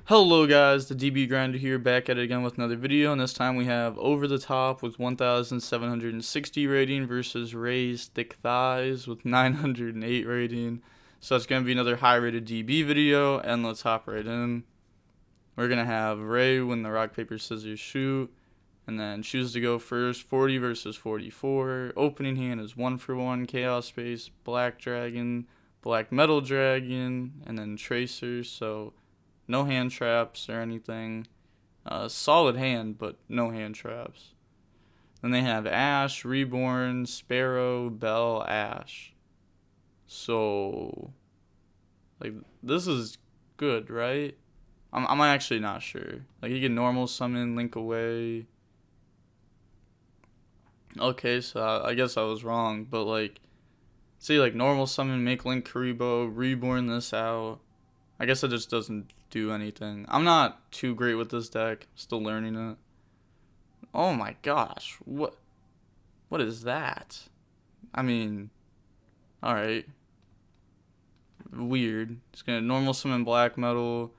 Hello guys, the DB Grinder here, back at it again with another video, and this time we have Over the Top with 1,760 rating versus Ray's Thick Thighs with 908 rating. So it's going to be another high rated DB video, and let's hop right in. We're going to have Ray win the rock, paper, scissors, shoot, and then choose to go first, 40 versus 44. Opening hand is 1-for-1, Chaos Space, Black Dragon, Black Metal Dragon, and then Tracer, so no hand traps or anything. Solid hand, but no hand traps. Then they have Ash, Reborn, Sparrow, Bell, Ash. So, like, this is good, right? I'm actually not sure. Like, you can normal summon, link away. Okay, so I guess I was wrong, but like, see, like, normal summon, make link Karibo, Reborn this out. I guess it just doesn't do anything. I'm not too great with this deck. Still learning it. Oh my gosh. What is that? I mean, alright. Weird. He's going to normal summon black metal.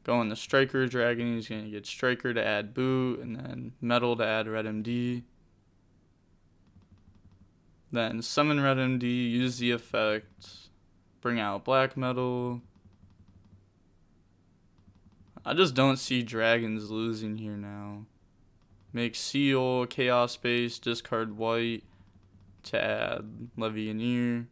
Go in the Striker Dragon. He's going to get Striker to add boot. And then metal to add red MD. Then summon red MD. Use the effect. Bring out black metal. I just don't see dragons losing here now. Make seal, chaos space, discard white to add Levianeer.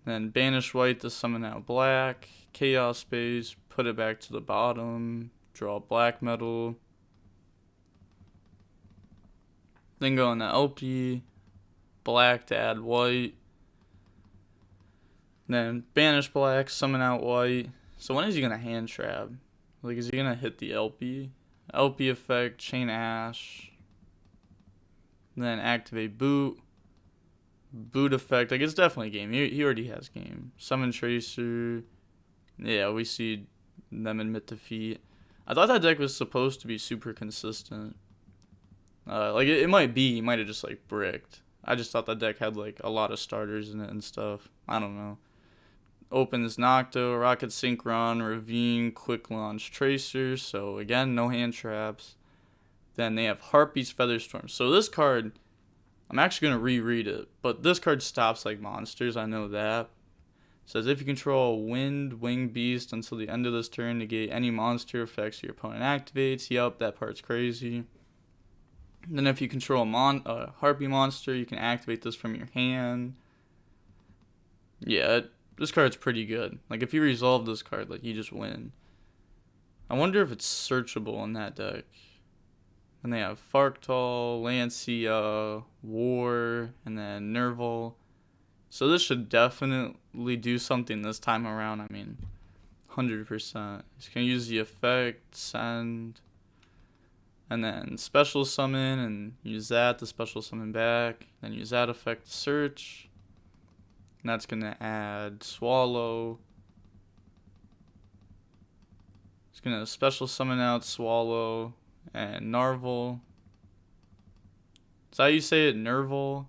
Then banish white to summon out black, chaos space, put it back to the bottom, draw black metal. Then go in the LP, black to add white. Then banish black, summon out white. So when is he going to hand trap? Like, is he going to hit the LP? LP effect, chain Ash. Then activate boot. Boot effect. Like, it's definitely game. He already has game. Summon Tracer. Yeah, we see them admit defeat. I thought that deck was supposed to be super consistent. Like, it might be. He might have just, like, bricked. I just thought that deck had, like, a lot of starters in it and stuff. I don't know. Opens Nocto, Rocket Synchron, Ravine, Quick Launch Tracer. So again, no hand traps. Then they have Harpy's Featherstorm. So this card, I'm actually going to reread it. But this card stops like monsters, I know that. It says if you control Wind, Wing Beast until the end of this turn, negate any monster effects your opponent activates. Yup, that part's crazy. Then if you control a Harpy monster, you can activate this from your hand. Yeah, this card's pretty good. Like, if you resolve this card, like, you just win. I wonder if it's searchable in that deck. And they have Farktal, Lancia, War, and then Nerval. So this should definitely do something this time around. I mean, 100%. He's going to use the effect, send, and then special summon, and use that to special summon back. Then use that effect to search. And that's going to add Swallow. It's going to special summon out Swallow and Narval. Is that how you say it? Nerval?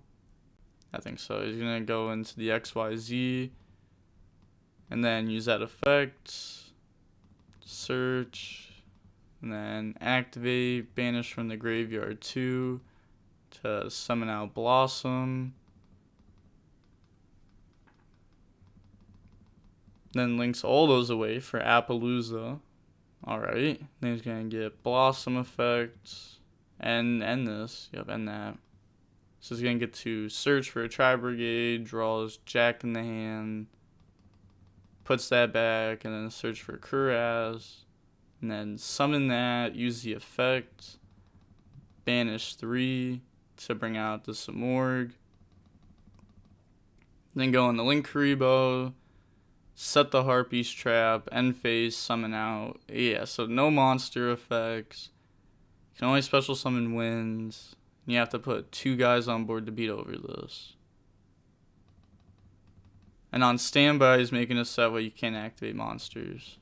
I think so. He's going to go into the XYZ. And then use that effect. Search. And then activate. Banish from the graveyard 2 to summon out Blossom. Then links all those away for Appaloosa. Alright. Then he's going to get Blossom effect. And end this. Yep, end that. So he's going to get to search for a Tri-Brigade. Draws Jack in the hand. Puts that back. And then search for Kuraz. And then summon that. Use the effect. Banish 3 to bring out the Samorg. Then go in the Link Karibo. Set the Harpy's trap, end phase, summon out. Yeah, so no monster effects. You can only special summon winds. You have to put 2 guys on board to beat over this. And on standby, he's making a set where you can't activate monsters.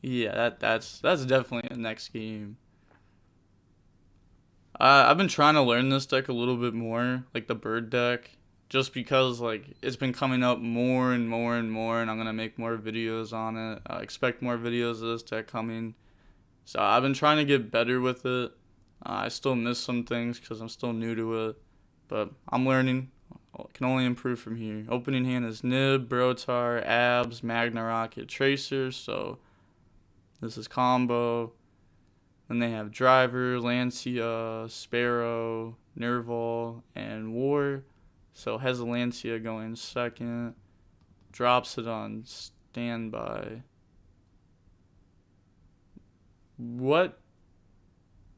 Yeah, that's definitely the next game. I've been trying to learn this deck a little bit more, like the bird deck. just because like it's been coming up more and more and more, and I'm gonna make more videos on it. I expect more videos of this to coming. So I've been trying to get better with it. I still miss some things because I'm still new to it, but I'm learning. I can only improve from here. Opening hand is Nib, Brotar, Abs, Magna Rocket, Tracer. So this is combo. Then they have Driver, Lancia, Sparrow, Nerval, and War. So has a Lancia going second. Drops it on standby. What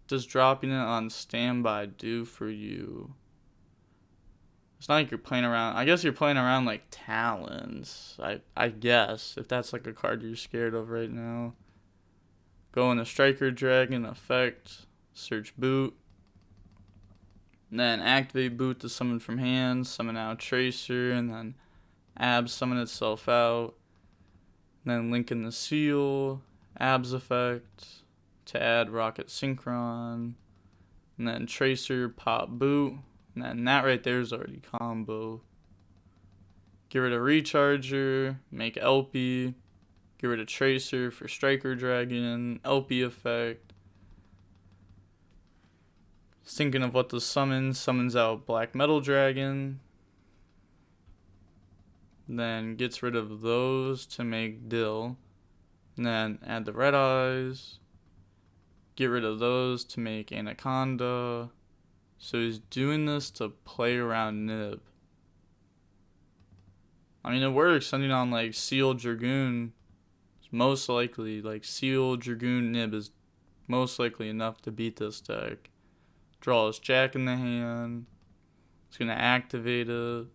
does dropping it on standby do for you? It's not like you're playing around. I guess you're playing around like Talons. I guess if that's like a card you're scared of right now. Go into Striker Dragon effect. Search boot. And then activate boot to summon from hand. Summon out Tracer, and then Abs summon itself out. And then link in the seal. Abs effect to add Rocket Synchron. And then Tracer pop boot. And then that right there is already combo. Get rid of Recharger, make LP. Get rid of Tracer for Striker Dragon, LP effect. Thinking of what to summon, summons out Black Metal Dragon. Then gets rid of those to make Dill. And then add the Red Eyes. Get rid of those to make Anaconda. So he's doing this to play around Nib. I mean, it works. Sending on like Seal Dragoon is most likely, like Seal Dragoon Nib is most likely enough to beat this deck. Draw his Jack in the hand. It's gonna activate it.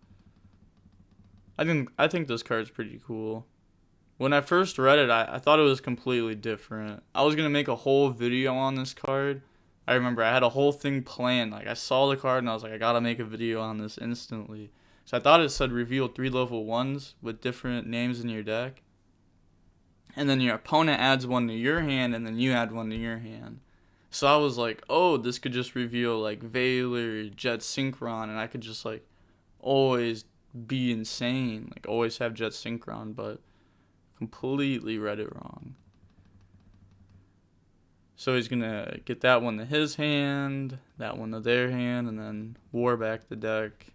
I think this card's pretty cool. When I first read it, I thought it was completely different. I was gonna make a whole video on this card. I remember I had a whole thing planned. Like I saw the card and I was like, I gotta make a video on this instantly. So I thought it said reveal 3 level 1s with different names in your deck. And then your opponent adds one to your hand, and then you add one to your hand. So I was like, oh, this could just reveal like Valor, Jet Synchron, and I could just like always be insane. Like always have Jet Synchron, but completely read it wrong. So he's going to get that one to his hand, that one to their hand, and then War back the deck.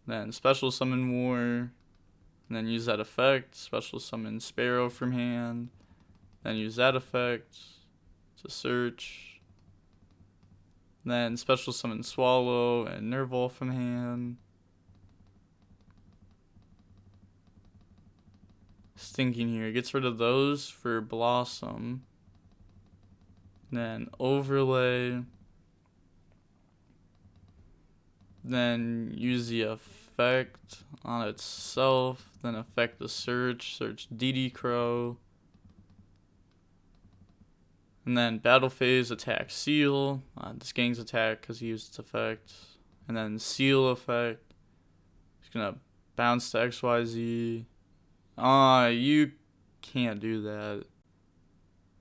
Then special summon War, and then use that effect. Special summon Sparrow from hand, then use that effect to search. Then special summon Swallow and Nerval from hand. Just thinking here, gets rid of those for Blossom. Then overlay. Then use the effect on itself. Then effect the search. Search DD Crow. And then battle phase attack Seal. This gang's attack because he used its effect. And then Seal effect. He's gonna bounce to XYZ. You can't do that.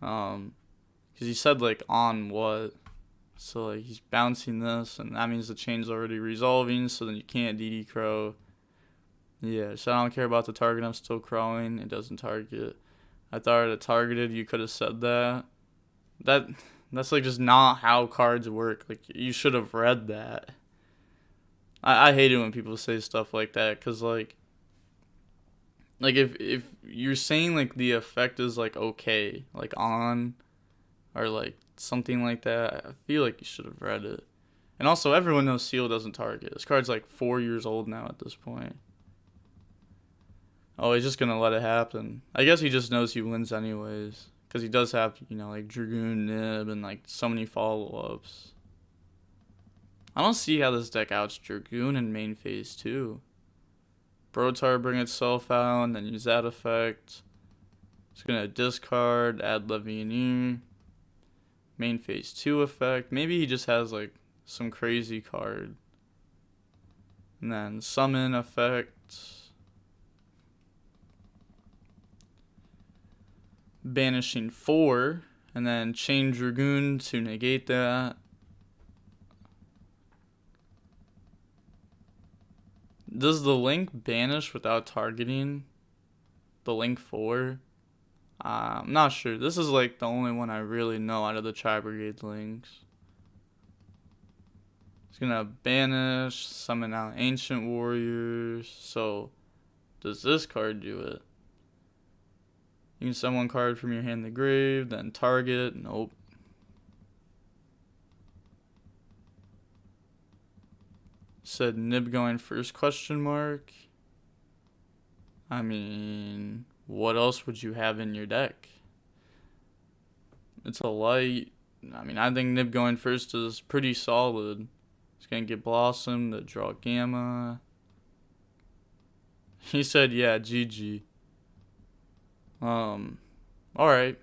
Because he said like on what. So like he's bouncing this, and that means the chain's already resolving, so then you can't DD Crow. Yeah, so I don't care about the target, I'm still crowing. It doesn't target. I thought it targeted, you could have said that. That's like just not how cards work. Like you should have read that. I hate it when people say stuff like that, because like if you're saying like the effect is like okay, like on, or like something like that, I feel like you should have read it. And also, everyone knows Seal doesn't target. This card's like 4 years old now at this point. Oh, he's just gonna let it happen. I guess he just knows he wins anyways, because he does have, you know, like Dragoon, Nib, and like so many follow-ups. I don't see how this deck outs Dragoon in main phase 2. Brotar bring itself out, and then use that effect. It's gonna discard, add Levianeer. Main phase 2 effect. Maybe he just has like some crazy card. And then summon effect. Banishing 4. And then chain Dragoon to negate that. Does the link banish without targeting? The link 4? I'm not sure. This is like the only one I really know out of the Tri-Brigade links. It's gonna banish, summon out Ancient Warriors. So, does this card do it? You can summon one card from your hand in the grave, then target. Nope. Said Nib going first question mark. I mean, what else would you have in your deck? It's a light. I mean, I think Nib going first is pretty solid. It's gonna get Blossom to draw Gamma. He said, yeah, GG. Alright.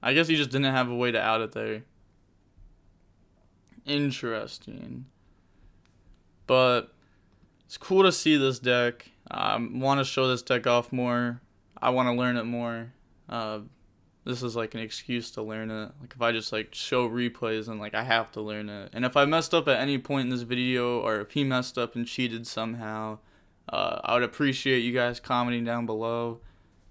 I guess he just didn't have a way to out it there. Interesting. But it's cool to see this deck. I want to show this deck off more. I want to learn it more. This is like an excuse to learn it. Like if I just like show replays and like I have to learn it. And if I messed up at any point in this video, or if he messed up and cheated somehow, I would appreciate you guys commenting down below.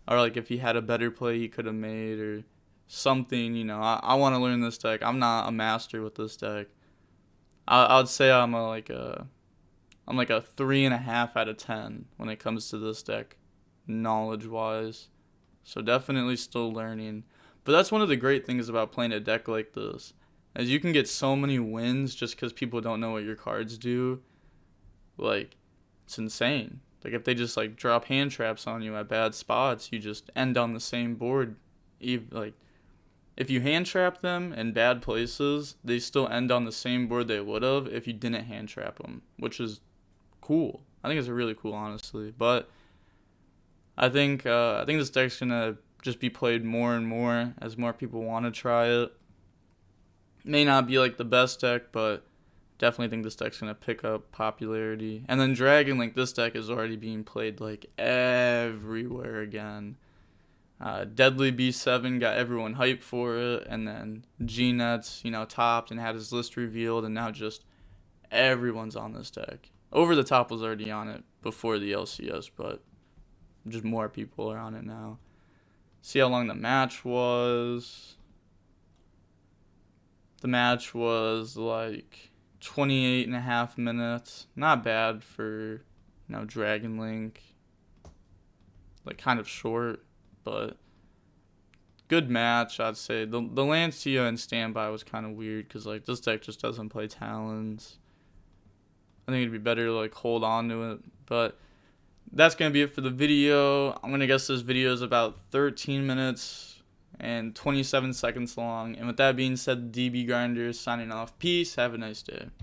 Or like if he had a better play he could have made or something, you know. I want to learn this deck. I'm not a master with this deck. I would say I'm like a 3.5 out of 10 when it comes to this deck, knowledge wise. So definitely still learning. But that's one of the great things about playing a deck like this, is you can get so many wins just because people don't know what your cards do. Like, it's insane. Like if they just like drop hand traps on you at bad spots, you just end on the same board. Like if you hand trap them in bad places, they still end on the same board they would have if you didn't hand trap them, which is cool. I think it's really cool, honestly. But I think this deck's gonna just be played more and more as more people want to try it. May not be like the best deck, but definitely think this deck's gonna pick up popularity. And then Dragon Link, this deck is already being played like everywhere again. Deadly B7 got everyone hyped for it, and then G-Nets, topped and had his list revealed, and now just everyone's on this deck. Over the Top was already on it before the LCS, but just more people are on it now. See how long the match was. The match was like 28.5 minutes. Not bad for, Dragon Link. Like kind of short, but good match, I'd say. The Lancia and Standby was kind of weird because like this deck just doesn't play Talons. I think it'd be better to like hold on to it, but that's gonna be it for the video. I'm gonna guess this video is about 13 minutes and 27 seconds long. And with that being said, DB Grinder is signing off. Peace. Have a nice day.